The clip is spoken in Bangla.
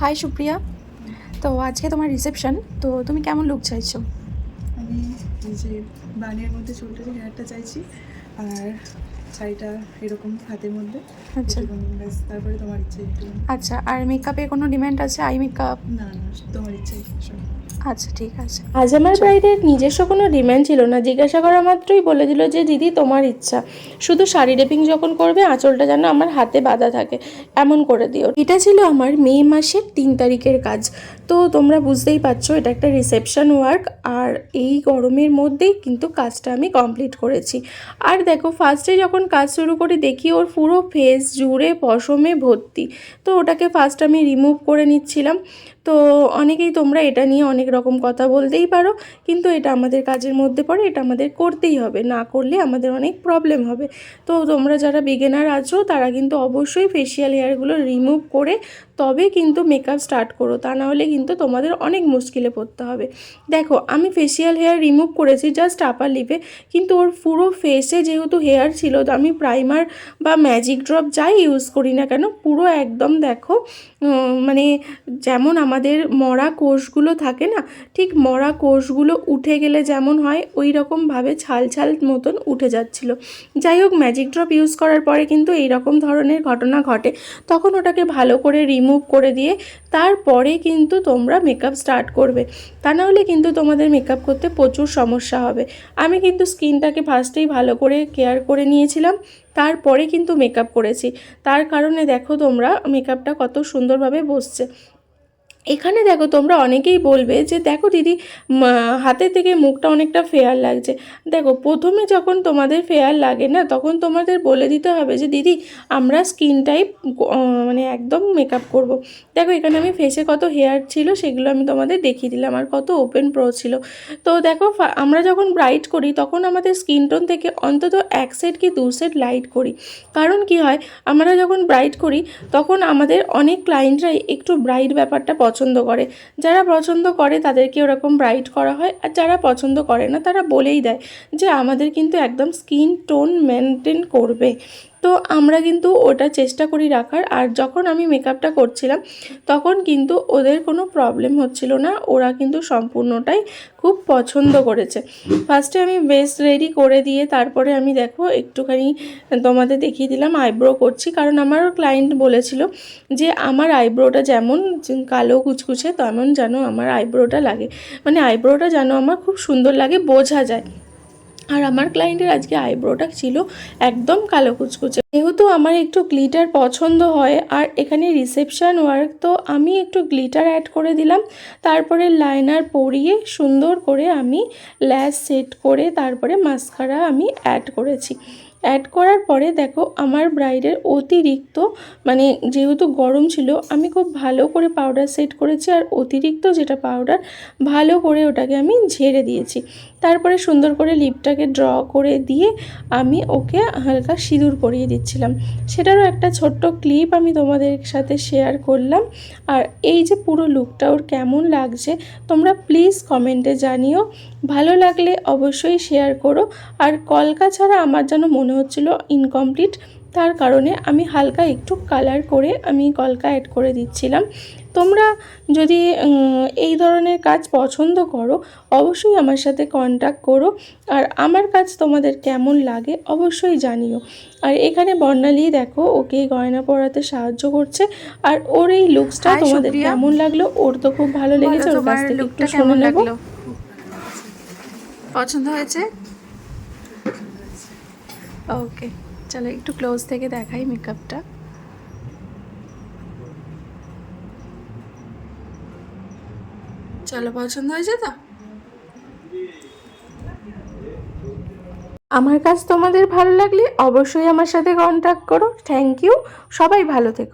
হাই সুপ্রিয়া। তো আজকে তোমার রিসেপশন, তো তুমি কেমন লুক চাইছো? আমি এই যে বানের মধ্যে চুলটা হেয়ারটা চাইছি, আর শাড়িটা এরকম হাতের মধ্যে। আচ্ছা ব্যাস, তারপরে তোমার ইচ্ছে একটু। আচ্ছা, আর মেকআপে কোনো ডিমান্ড আছে? Eye makeup? না না, তোমার ইচ্ছে সব। আচ্ছা ঠিক আছে। আজ আমার ব্রাইডের নিজস্ব কোনো ডিমান্ড ছিল না, জিজ্ঞাসা করা মাত্রই বলে দিল যে দিদি তোমার ইচ্ছা, শুধু শাড়ি রেপিং যখন করবে আঁচলটা যেন আমার হাতে বাঁধা থাকে এমন করে দিও। এটা ছিল আমার মে মাসের 3 তারিখের কাজ। তো তোমরা বুঝতেই পারছো এটা একটা রিসেপশন ওয়ার্ক, আর এই গরমের মধ্যেই কিন্তু কাজটা আমি কমপ্লিট করেছি। আর দেখো ফার্স্টে যখন কাজ শুরু করি দেখি ওর পুরো ফেস জুড়ে পশমে ভর্তি। তো ওটাকে ফার্স্ট আমি রিমুভ করে নিচ্ছিলাম। তো অনেকেই তোমরা এটা নিয়ে অনেক রকম কথা বলতেই পারো, কিন্তু এটা আমাদের কাজের মধ্যে পড়ে, এটা আমাদের করতেই হবে, না করলে আমাদের অনেক প্রবলেম হবে। তো তোমরা যারা বিগিনার আছো তারা কিন্তু অবশ্যই ফেশিয়াল হেয়ারগুলো রিমুভ করে তবে কিন্তু মেকআপ স্টার্ট করো, তা না হলে কিন্তু তোমাদের অনেক মুশকিলে পড়তে হবে। দেখো আমি ফেশিয়াল হেয়ার রিমুভ করেছি জাস্ট আপার লিপে, কিন্তু ওর পুরো ফেসে যেহেতু হেয়ার ছিল তো আমি প্রাইমার বা ম্যাজিক ড্রপ যাই ইউজ করি না কেন পুরো একদম দেখো মানে যেমন আমাদের মরা কোষগুলো থাকে না, ঠিক মরা কোষগুলো উঠে গেলে যেমন হয় ওই রকমভাবে ছাল ছাল মতন উঠে যাচ্ছিল। যাই হোক ম্যাজিক ড্রপ ইউজ করার পরে কিন্তু এই রকম ধরনের ঘটনা ঘটে, তখন ওটাকে ভালো করে রিমুভ করে দিয়ে তারপরে কিন্তু তোমরা মেকআপ স্টার্ট করবে, তা নাহলে কিন্তু তোমাদের মেকআপ করতে প্রচুর সমস্যা হবে। আমি কিন্তু স্কিনটাকে ফার্স্টেই ভালো করে কেয়ার করে নিয়েছিলাম, তারপরে কিন্তু মেকআপ করেছি। তার কারণে দেখো তোমরা মেকআপটা কত সুন্দরভাবে বসছে। এখানে দেখো তোমরা অনেকেই বলবে যে দেখো দিদি হাতে থেকে মুখটা অনেকটা ফেয়ার লাগছে। দেখো প্রথমে যখন তোমাদের ফেয়ার লাগে না তখন তোমাদের বলে দিতে হবে যে দিদি আমরা স্কিন টাইপ মানে একদম মেকআপ করব। দেখো এখানে আমি ফেসে কত হেয়ার ছিল সেগুলো আমি তোমাদের দেখিয়ে দিলাম, আর কত ওপেন প্রো ছিল। তো দেখো আমরা যখন ব্রাইট করি তখন আমাদের স্কিন টোন থেকে অন্তত 1 সেট কি 2 সেট লাইট করি। কারণ কি হয়, আমরা যখন ব্রাইট করি তখন আমাদের অনেক ক্লায়েন্টরাই একটু ব্রাইট ব্যাপারটা পছন্দ করে। যারা পছন্দ করে তাদেরকে ওরকম ব্রাইট করা হয়, আর যারা পছন্দ করে না তারা বলেই দেয় যে আমাদের কিন্তু একদম স্কিন টোন মেনটেন করবে। তো আমরা কিন্তু ওটা চেষ্টা করি রাখার। আর যখন আমি মেকআপটা করছিলাম তখন কিন্তু ওদের কোনো প্রবলেম হচ্ছিল না, ওরা কিন্তু সম্পূর্ণটাই খুব পছন্দ করেছে। ফার্স্টে আমি বেস রেডি করে দিয়ে তারপরে আমি দেখো একটুখানি তোমাদের দেখিয়ে দিলাম আইব্রো করছি, কারণ আমারও ক্লায়েন্ট বলেছিল যে আমার আইব্রোটা যেমন কালো কুচকুচে তেমন যেন আমার আইব্রোটা লাগে, মানে আইব্রোটা যেন আমার খুব সুন্দর লাগে, বোঝা যায়। আর আমার ক্লায়েন্টের আজকে আইব্রোটা ছিল একদম কালো কুচকুচে। যেহেতু আমার একটু গ্লিটার পছন্দ হয় আর এখানে রিসেপশন ওয়ার্ক, তো আমি একটু গ্লিটার অ্যাড করে দিলাম। তারপরে লাইনার পরিয়ে সুন্দর করে আমি ল্যাশ সেট করে তারপরে মাস্কারা আমি অ্যাড করেছি। অ্যাড করার পরে দেখো আমার ব্রাইডের অতিরিক্ত মানে যেহেতু গরম ছিল আমি খুব ভালো করে পাউডার সেট করেছি, আর অতিরিক্ত যেটা পাউডার ভালো করে ওটাকে আমি ঝেড়ে দিয়েছি। তারপরে সুন্দর করে লিপটাকে ড্র করে দিয়ে আমি ওকে হালকা সিঁদুর পরিয়ে দিচ্ছিলাম। সেটারও একটা ছোট্ট ক্লিপ আমি তোমাদের সাথে শেয়ার করলাম। আর এই যে পুরো লুকটা ওর কেমন লাগছে তোমরা প্লিজ কমেন্টে জানিও, ভালো লাগলে অবশ্যই শেয়ার করো। আর কলকা ছাড়া আমার যেন মনে হচ্ছিল ইনকমপ্লিট, তার কারণে আমি হালকা একটু কালার করে আমি কলকা অ্যাড করে দিচ্ছিলাম। তোমরা যদি এই ধরনের কাজ পছন্দ করো অবশ্যই আমার সাথে কন্ট্যাক্ট করো, আর আমার কাজ তোমাদের কেমন লাগে অবশ্যই জানিও। আর এখানে বর্ণালী দেখো ওকে গয়না পরাতে সাহায্য করছে। আর ওর এই লুকসটা তোমাদের কেমন লাগলো? ওর তো খুব ভালো লেগেছে, ওর কাছ থেকে একটু শুনে নেব। পছন্দ হয়েছে? ওকে, চলো একটু ক্লোজ থেকে দেখাই মেকআপটা। চলো, পছন্দ হয়েছে তো? আমার কাজ তোমাদের ভালো লাগলে অবশ্যই আমার সাথে কন্ট্যাক্ট করো। থ্যাংক ইউ, সবাই ভালো থেকো।